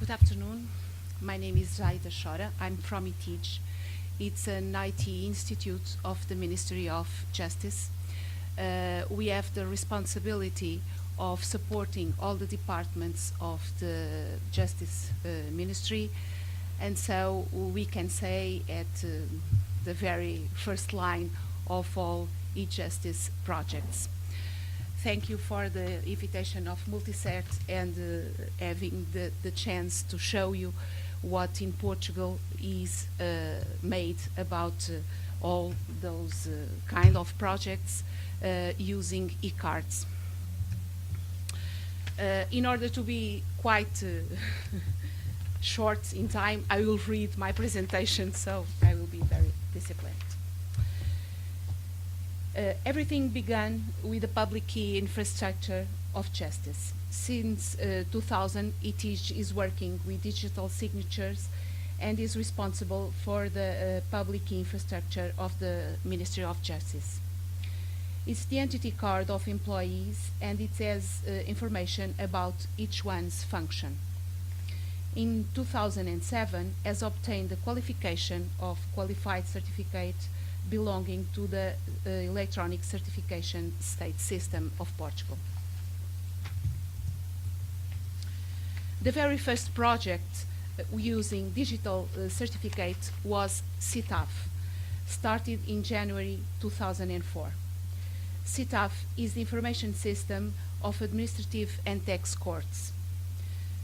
Good afternoon. My name is Zaida Chora. I'm from eTeach. It's an IT institute of the Ministry of Justice. We have the responsibility of supporting all the departments of the Justice Ministry, and so we can say at the very first line of all e-justice projects. Thank you for the invitation of Multicert and having the chance to show you what in Portugal is made about all those kind of projects using e-cards. In order to be quite short in time, I will read my presentation, so I will be very disciplined. Everything began with the public key infrastructure of justice. Since 2000, eTeach is working with digital signatures and is responsible for the public key infrastructure of the Ministry of Justice. It's the entity card of employees, and it has information about each one's function. In 2007, has obtained the qualification of qualified certificate belonging to the electronic certification state system of Portugal. The very first project using digital certificate was CITAF, started in January 2004. CITAF is the information system of administrative and tax courts.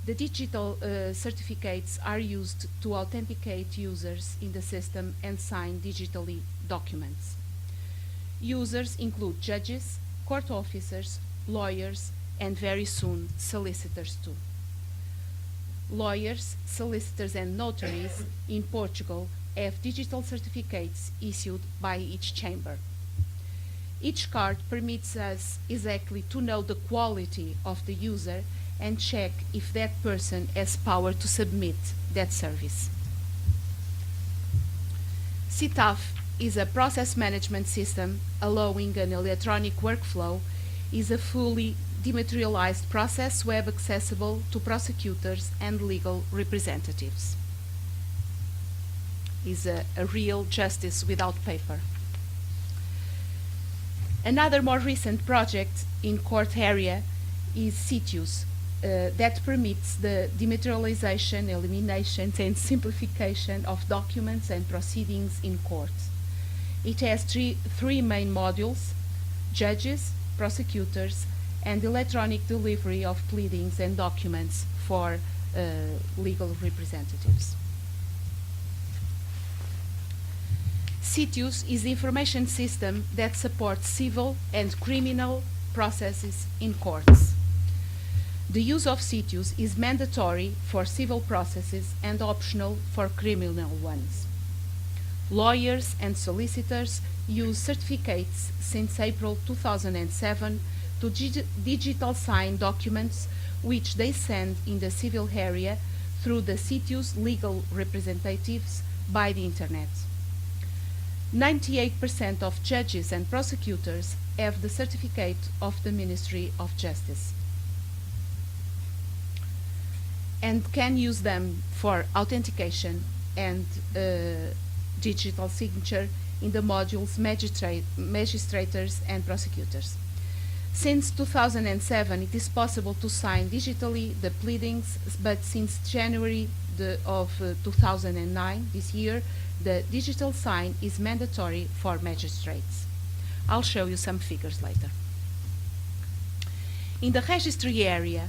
The digital certificates are used to authenticate users in the system and sign digitally documents. Users include judges, court officers, lawyers, and very soon solicitors too. Lawyers, solicitors, and notaries in Portugal have digital certificates issued by each chamber. Each card permits us exactly to know the quality of the user and check if that person has power to submit that service. CITAF is a process management system allowing an electronic workflow, is a fully dematerialized process web accessible to prosecutors and legal representatives. Is a real justice without paper. Another more recent project in court area is CITIUS, that permits the dematerialization, elimination, and simplification of documents and proceedings in court. It has three main modules: judges, prosecutors, and electronic delivery of pleadings and documents for legal representatives. CITIUS is the information system that supports civil and criminal processes in courts. The use of CITIUS is mandatory for civil processes and optional for criminal ones. Lawyers and solicitors use certificates since April 2007 to digital sign documents which they send in the civil area through the CITIUS legal representatives by the internet. 98% of judges and prosecutors have the certificate of the Ministry of Justice and can use them for authentication and digital signature in the modules magistrators and prosecutors. Since 2007, it is possible to sign digitally the pleadings, but since January of 2009, this year, the digital sign is mandatory for magistrates. I'll show you some figures later. In the registry area,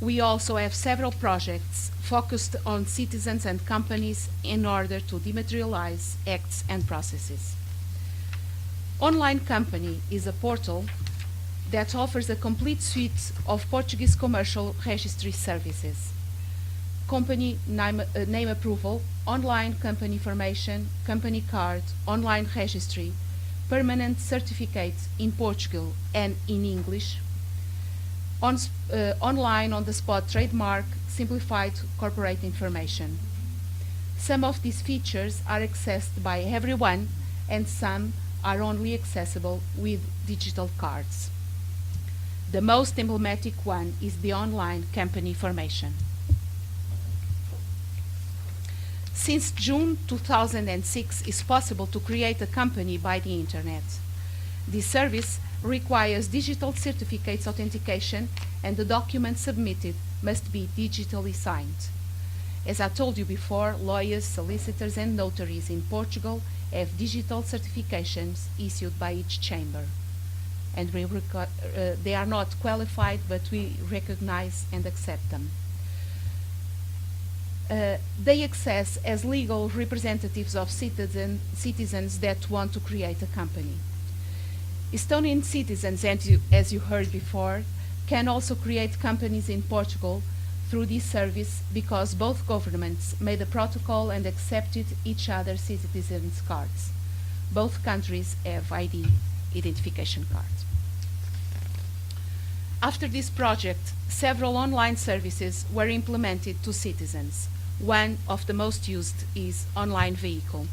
we also have several projects focused on citizens and companies in order to dematerialize acts and processes. Online Company is a portal that offers a complete suite of Portuguese commercial registry services: company name approval, online company information, company card, online registry, permanent certificates in Portugal and in English, online on-the-spot trademark, simplified corporate information. Some of these features are accessed by everyone, and some are only accessible with digital cards. The most emblematic one is the online company formation. Since June 2006, it's possible to create a company by the internet. This service requires digital certificates authentication, and the documents submitted must be digitally signed. As I told you before, lawyers, solicitors, and notaries in Portugal have digital certifications issued by each chamber. And they are not qualified, but we recognize and accept them. They access as legal representatives of citizens that want to create a company. Estonian citizens, as you heard before, can also create companies in Portugal through this service because both governments made a protocol and accepted each other's citizens' cards. Both countries have ID identification cards. After this project, several online services were implemented to citizens. One of the most used is Online Vehicle.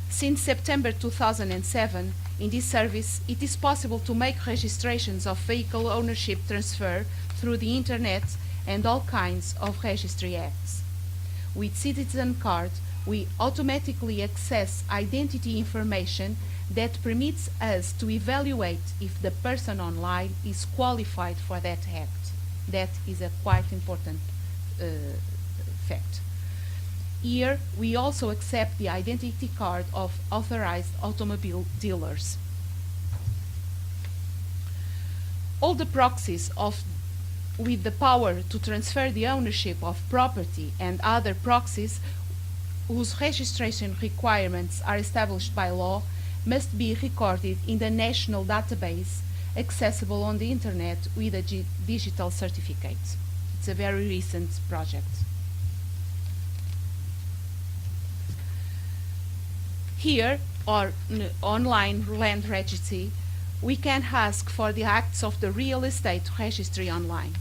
Since September 2007, in this service, it is possible to make registrations of vehicle ownership transfer through the internet and all kinds of registry acts. With Citizen Card, we automatically access identity information that permits us to evaluate if the person online is qualified for that act. That is a quite important fact. Here, we also accept the identity card of authorized automobile dealers. All the proxies with the power to transfer the ownership of property and other proxies whose registration requirements are established by law must be recorded in the national database accessible on the internet with a digital certificate. It's a very recent project. Here, or online land registry, we can ask for the acts of the real estate registry online.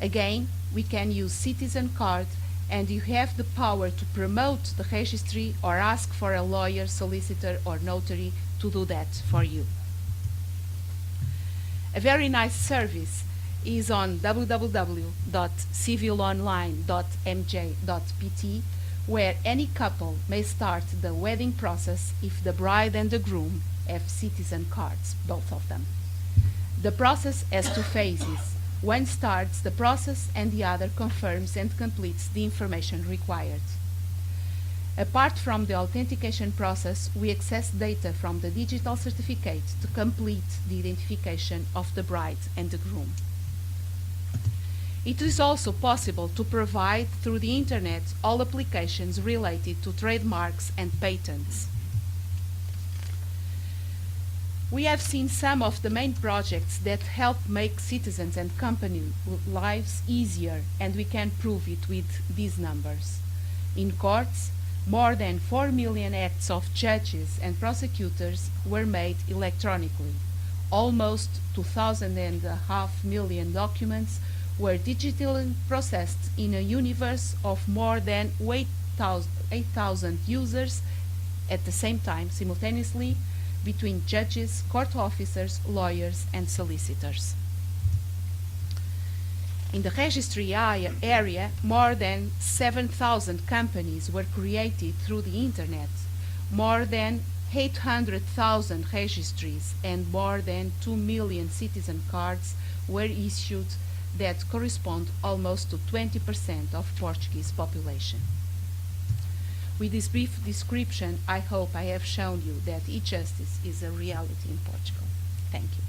Again, we can use Citizen Card, and you have the power to promote the registry or ask for a lawyer, solicitor, or notary to do that for you. A very nice service is on www.civilonline.mj.pt, where any couple may start the wedding process if the bride and the groom have citizen cards, both of them. The process has two phases. One starts the process and the other confirms and completes the information required. Apart from the authentication process, we access data from the digital certificate to complete the identification of the bride and the groom. It is also possible to provide through the internet all applications related to trademarks and patents. We have seen some of the main projects that help make citizens and company lives easier, and we can prove it with these numbers. In courts, more than 4 million acts of judges and prosecutors were made electronically. Almost 2.5 million documents were digitally processed in a universe of more than 8,000 users at the same time, simultaneously, between judges, court officers, lawyers, and solicitors. In the registry area, more than 7,000 companies were created through the internet, more than 800,000 registries, and more than 2 million citizen cards were issued that correspond almost to 20% of Portuguese population. With this brief description, I hope I have shown you that e-justice is a reality in Portugal. Thank you.